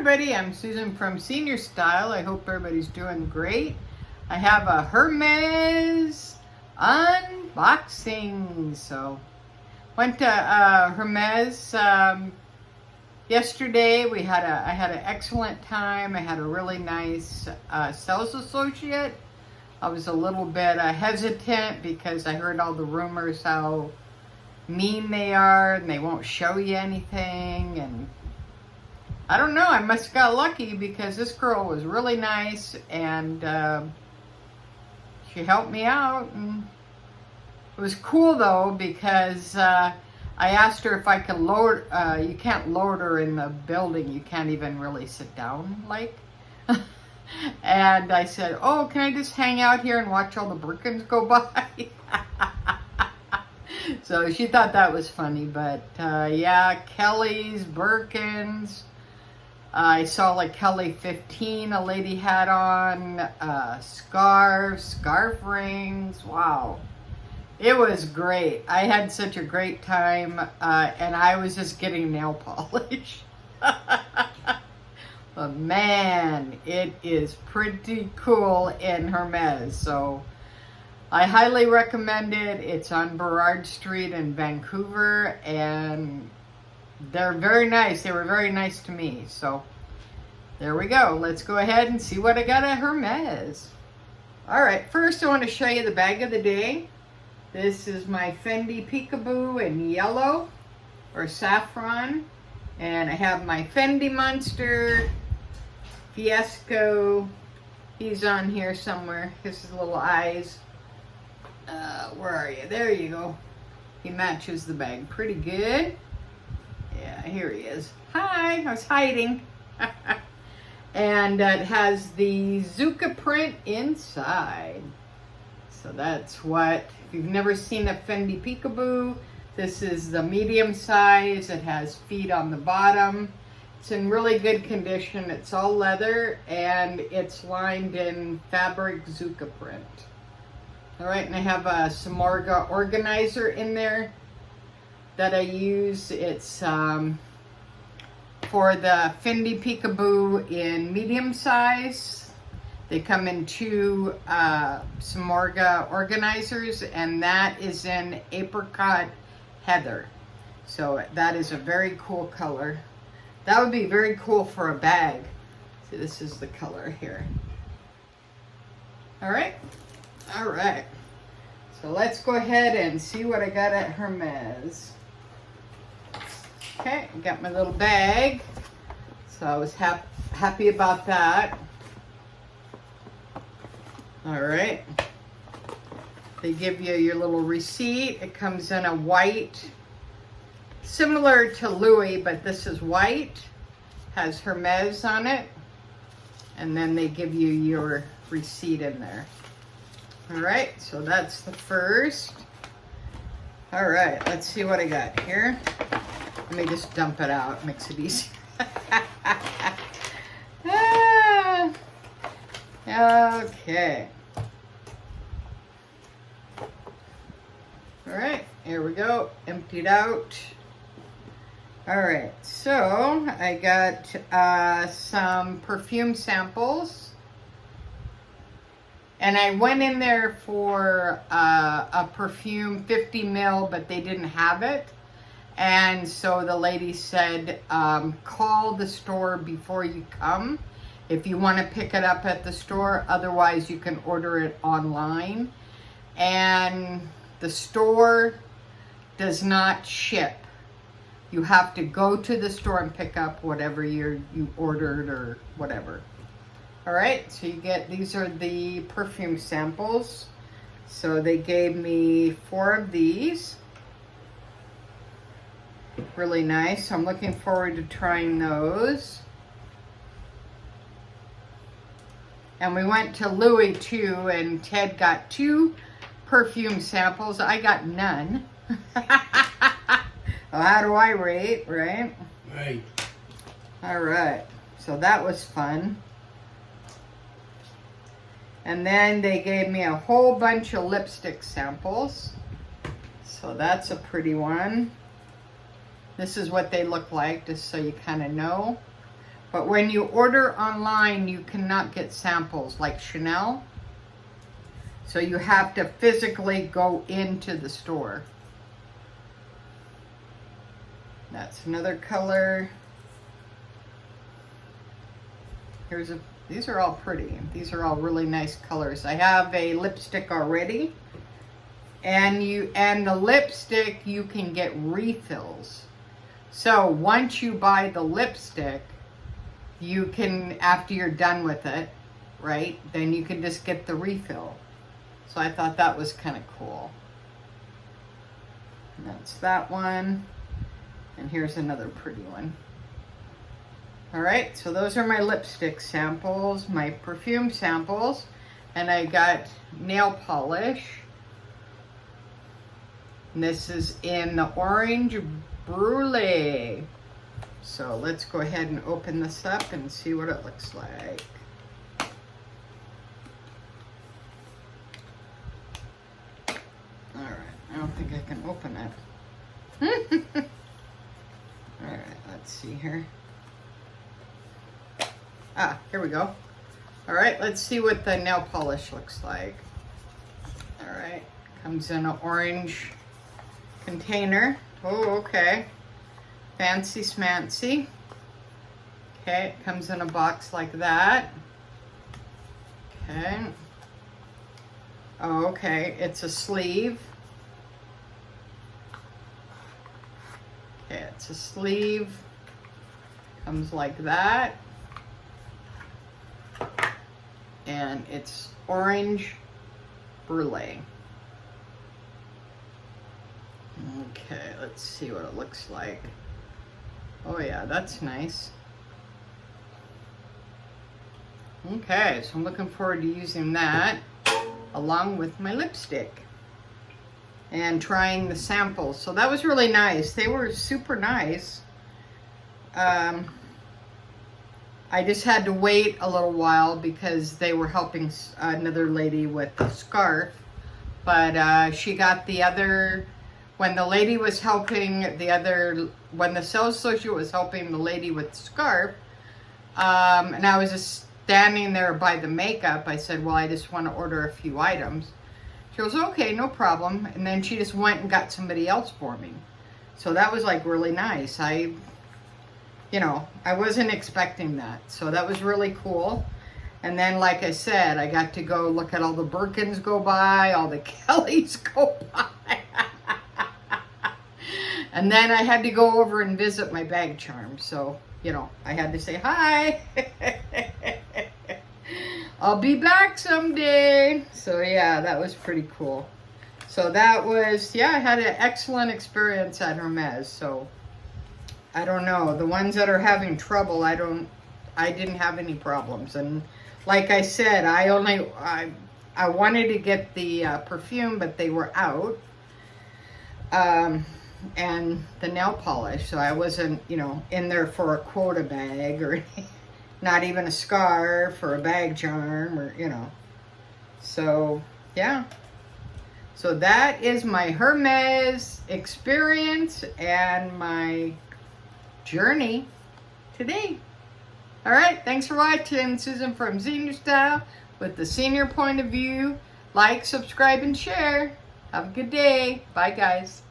everybody, I'm Susan from Senior Style. I hope everybody's doing great. I have a Hermes unboxing. So, went to Hermes yesterday. I had an excellent time. I had a really nice sales associate. I was a little bit hesitant because I heard all the rumors how mean they are and they won't show you anything, and I don't know, I must have got lucky because this girl was really nice and she helped me out. And it was cool though because I asked her if I could load, you can't load her in the building, you can't even really sit down like. And I said, oh, can I just hang out here and watch all the Birkins go by? So she thought that was funny, but yeah, Kelly's, Birkins. I saw like Kelly 15 a lady had on, scarf rings. Wow. It was great. I had such a great time, and I was just getting nail polish. But man, it is pretty cool in Hermes. So I highly recommend it. It's on Burrad Street in Vancouver, and they're very nice. They were very nice to me. So there we go. Let's go ahead and see what I got at Hermes. All right, first I want to show you the bag of the day. This is my Fendi Peekaboo in yellow or saffron. And I have my Fendi Monster Fiasco. He's on here somewhere. His little eyes. Where are you? There you go. He matches the bag pretty good. Yeah, here he is. Hi, I was hiding. And it has the Zuka print inside. So that's what, if you've never seen a Fendi Peekaboo, this is the medium size. It has feet on the bottom. It's in really good condition. It's all leather and it's lined in fabric Zuka print. All right, and I have a Samorga organizer in there that I use. It's for the Fendi Peekaboo in medium size. They come in two Samorga organizers, and that is in apricot heather. So that is a very cool color. That would be very cool for a bag. See, this is the color here. All right. All right. So let's go ahead and see what I got at Hermes. Okay, I got my little bag. So I was happy about that. All right. They give you your little receipt. It comes in a white, similar to Louis, but this is white. Has Hermes on it. And then they give you your receipt in there. All right, so that's the first. All right, let's see what I got here. Let me just dump it out, makes it easy. Okay. All right, here we go, emptied out. All right, so I got some perfume samples. And I went in there for a perfume 50 ml, but they didn't have it. And so the lady said, call the store before you come if you want to pick it up at the store. Otherwise, you can order it online. And the store does not ship. You have to go to the store and pick up whatever you ordered or whatever. All right, so you get, these are the perfume samples. So they gave me 4 of these. Really nice. So I'm looking forward to trying those. And we went to Louis too, and Ted got 2 perfume samples. I got none. Well, how do I rate, right? Right. All right, so that was fun. And then they gave me a whole bunch of lipstick samples. So that's a pretty one. This is what they look like, just so you kind of know. But when you order online, you cannot get samples like Chanel. So you have to physically go into the store. That's another color. These are all pretty. These are all really nice colors. I have a lipstick already. And the lipstick, you can get refills. So once you buy the lipstick, you can, after you're done with it, right, then you can just get the refill. So I thought that was kind of cool. And that's that one. And here's another pretty one. All right, so those are my lipstick samples, my perfume samples, and I got nail polish. And this is in the orange Brûlée. So let's go ahead and open this up and see what it looks like. All right, I don't think I can open it. All right, let's see here. Ah, here we go. All right, let's see what the nail polish looks like. All right, comes in an orange container. Oh, okay. Fancy smancy. Okay, it comes in a box like that. Okay. Oh, okay, it's a sleeve. Okay, it's a sleeve. Comes like that. And it's orange Brûlée. Okay, let's see what it looks like. Oh yeah, that's nice. Okay, so I'm looking forward to using that along with my lipstick and trying the samples. So that was really nice. They were super nice. I just had to wait a little while because they were helping another lady with the scarf. But she got the other, when the lady was helping the other, when the sales associate was helping the lady with the scarf, and I was just standing there by the makeup, I said, well, I just want to order a few items. She goes, okay, no problem. And then she just went and got somebody else for me. So that was like really nice. You know, I wasn't expecting that. So that was really cool. And then, like I said, I got to go look at all the Birkins go by, all the Kellys go by. And then I had to go over and visit my bag charm. So, you know, I had to say hi. I'll be back someday. So, yeah, that was pretty cool. So that was, yeah, I had an excellent experience at Hermes. So, I don't know. The ones that are having trouble, I didn't have any problems. And like I said, I wanted to get the perfume, but they were out. And the nail polish. So I wasn't, you know, in there for a quota bag or not even a scarf or a bag charm or, you know. So, yeah. So that is my Hermes experience and my journey today. All right, thanks for watching. Susan from Senior Style with the senior point of view. Like, subscribe, and share. Have a good day. Bye, guys.